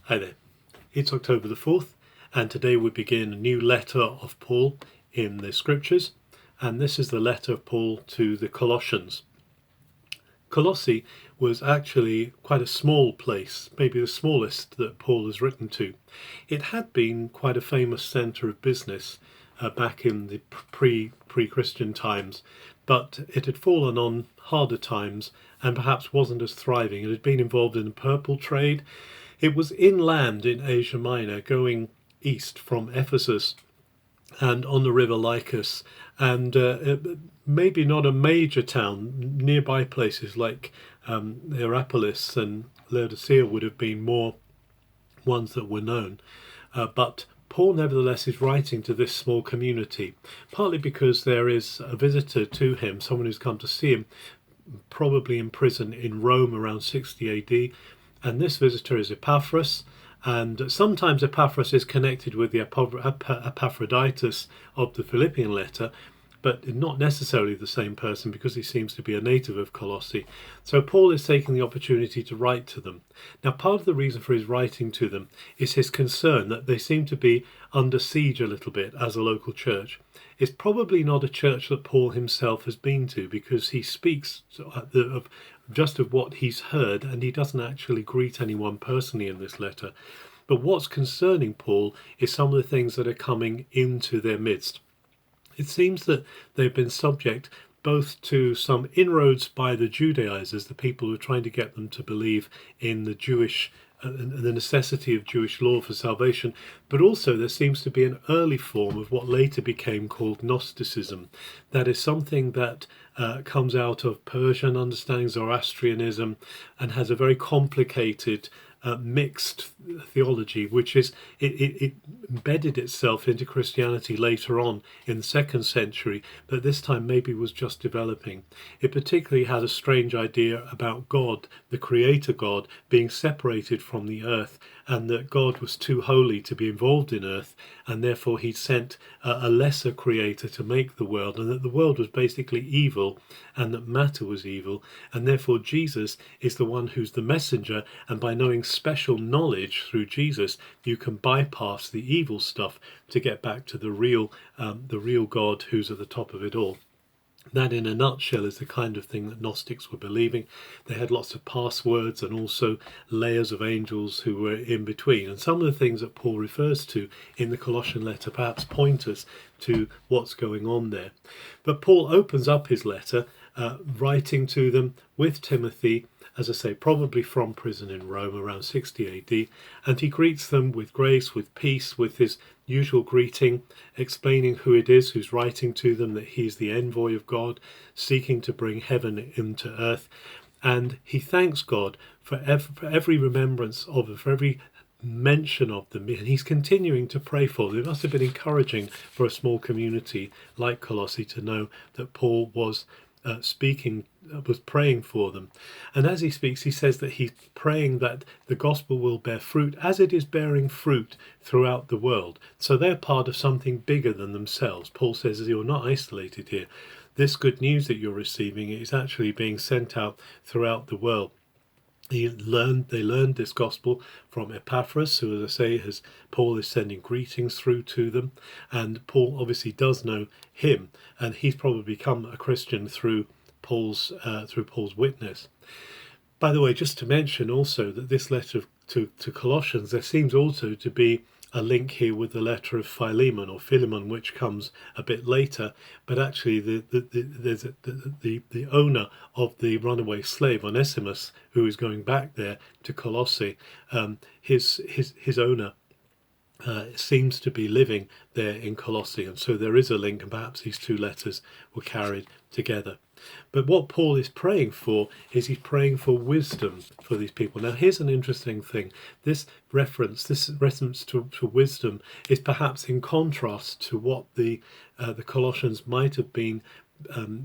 Hi there, it's October the 4th, and today we begin a new letter of Paul in the scriptures, and this is the letter of Paul to the Colossians. Colossae was actually quite a small place, maybe the smallest that Paul has written to. It had been quite a famous centre of business back in the pre-Christian times, but it had fallen on harder times and perhaps wasn't as thriving. It had been involved in the purple trade. It was inland in Asia Minor, going east from Ephesus and on the river Lycus, and maybe not a major town. Nearby places like Hierapolis and Laodicea would have been more ones that were known. But Paul nevertheless is writing to this small community, partly because there is a visitor to him, someone who's come to see him, probably in prison in Rome around 60 AD, and this visitor is Epaphras, and sometimes Epaphras is connected with the Epaphroditus of the Philippian letter, but not necessarily the same person because he seems to be a native of Colossae. So Paul is taking the opportunity to write to them. Now, part of the reason for his writing to them is his concern that they seem to be under siege a little bit as a local church. It's probably not a church that Paul himself has been to, because he speaks of just of what he's heard, and he doesn't actually greet anyone personally in this letter. But what's concerning Paul is some of the things that are coming into their midst. It seems that they've been subject both to some inroads by the Judaizers, the people who are trying to get them to believe in the the necessity of Jewish law for salvation, but also there seems to be an early form of what later became called Gnosticism. That is something that comes out of Persian understanding, Zoroastrianism, and has a very complicated mixed theology, which is it embedded itself into Christianity later on in the 2nd century, but this time maybe was just developing. It particularly had a strange idea about God, the creator God, being separated from the earth, and that God was too holy to be involved in earth, and therefore he sent a lesser creator to make the world, and that the world was basically evil, and that matter was evil, and therefore Jesus is the one who's the messenger, and by knowing special knowledge through Jesus, you can bypass the evil stuff to get back to the real God who's at the top of it all. That, in a nutshell, is the kind of thing that Gnostics were believing. They had lots of passwords and also layers of angels who were in between. And some of the things that Paul refers to in the Colossian letter perhaps point us to what's going on there. But Paul opens up his letter writing to them with Timothy, as I say, probably from prison in Rome around 60 AD, and he greets them with grace, with peace, with his usual greeting, explaining who it is who's writing to them, that he's the envoy of God, seeking to bring heaven into earth. And he thanks God for every remembrance of them, for every mention of them, and he's continuing to pray for them. It must have been encouraging for a small community like Colossae to know that Paul was praying for them. And as he speaks, he says that he's praying that the gospel will bear fruit as it is bearing fruit throughout the world. So they're part of something bigger than themselves. Paul says you're not isolated here. This good news that you're receiving is actually being sent out throughout the world. They learned this gospel from Epaphras, who, as I say, Paul is sending greetings through to them, and Paul obviously does know him, and he's probably become a Christian through Paul's witness. By the way, just to mention also that this letter to Colossians, there seems also to be a link here with the letter of Philemon, which comes a bit later, but actually the owner of the runaway slave, Onesimus, who is going back there to Colossae, his owner seems to be living there in Colossae, and so there is a link, and perhaps these two letters were carried together. But what Paul is praying for is he's praying for wisdom for these people. Now, here's an interesting thing. This reference to wisdom is perhaps in contrast to what the Colossians might have been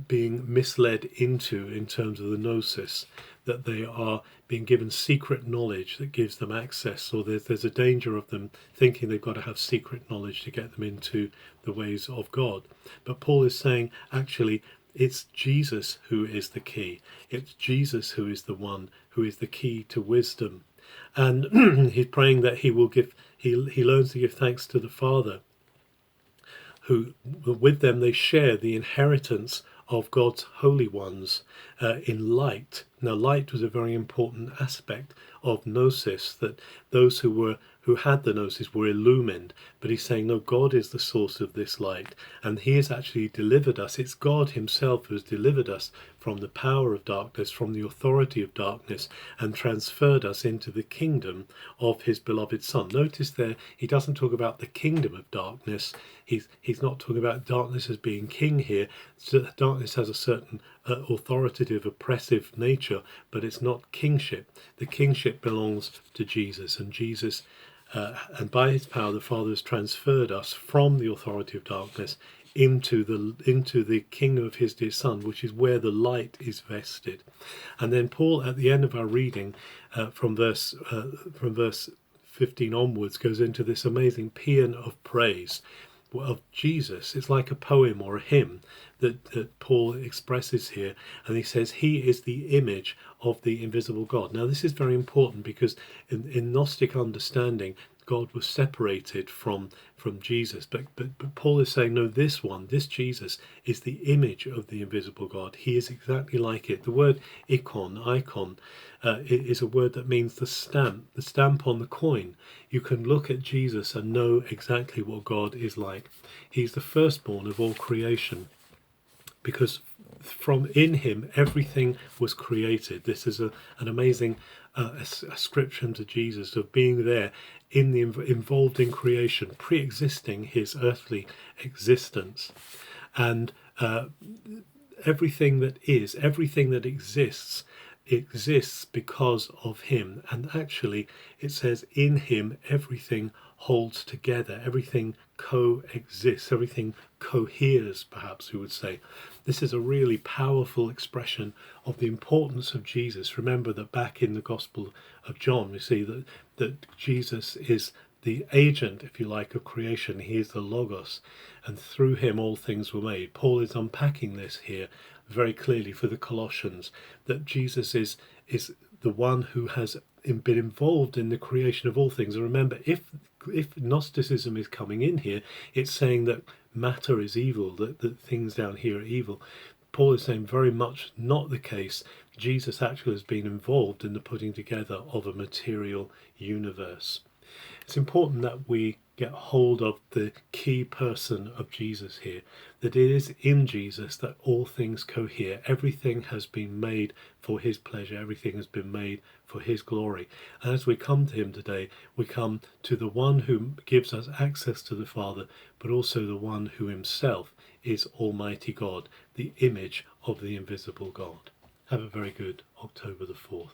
being misled into in terms of the gnosis, that they are being given secret knowledge that gives them access, or there's a danger of them thinking they've got to have secret knowledge to get them into the ways of God. But Paul is saying, actually, it's Jesus who is the key. It's Jesus who is the one who is the key to wisdom. And he's praying that he learns to give thanks to the Father, who with them they share the inheritance of God's holy ones in light. Now, light was a very important aspect of gnosis, that those who had the gnosis were illumined. But he's saying, no, God is the source of this light, and he has actually delivered us. It's God himself who has delivered us from the power of darkness, from the authority of darkness, and transferred us into the kingdom of his beloved Son. Notice there, he doesn't talk about the kingdom of darkness. He's not talking about darkness as being king here. So darkness has a certain authoritative, oppressive nature, but it's not kingship. The kingship belongs to Jesus, and Jesus, and by his power, the Father has transferred us from the authority of darkness into the kingdom of his dear Son, which is where the light is vested. And then Paul, at the end of our reading, from verse 15 onwards, goes into this amazing paean of praise of Jesus. It's like a poem or a hymn that Paul expresses here, and he says he is the image of the invisible God. Now, this is very important because in Gnostic understanding, God was separated from Jesus, but Paul is saying, no, this Jesus is the image of the invisible God. He is exactly like it. The word icon is a word that means the stamp on the coin. You can look at Jesus and know exactly what God is like. He's the firstborn of all creation, because from in him everything was created. This is an amazing ascription to Jesus, of being there involved in creation, pre-existing his earthly existence. And everything that exists because of him. And actually it says in him everything holds together, everything coexists, everything coheres, perhaps we would say. This is a really powerful expression of the importance of Jesus. Remember that back in the Gospel of John, we see that Jesus is the agent, if you like, of creation. He is the Logos, and through him all things were made. Paul is unpacking this here very clearly for the Colossians, that Jesus is the one who has been involved in the creation of all things. And remember, if Gnosticism is coming in here, it's saying that matter is evil, that things down here are evil. Paul is saying very much not the case. Jesus actually has been involved in the putting together of a material universe. It's important that we get hold of the key person of Jesus here, that it is in Jesus that all things cohere. Everything has been made for his pleasure, everything has been made for his glory. And as we come to him today, we come to the one who gives us access to the Father, but also the one who himself is Almighty God, the image of the invisible God. Have a very good October the 4th.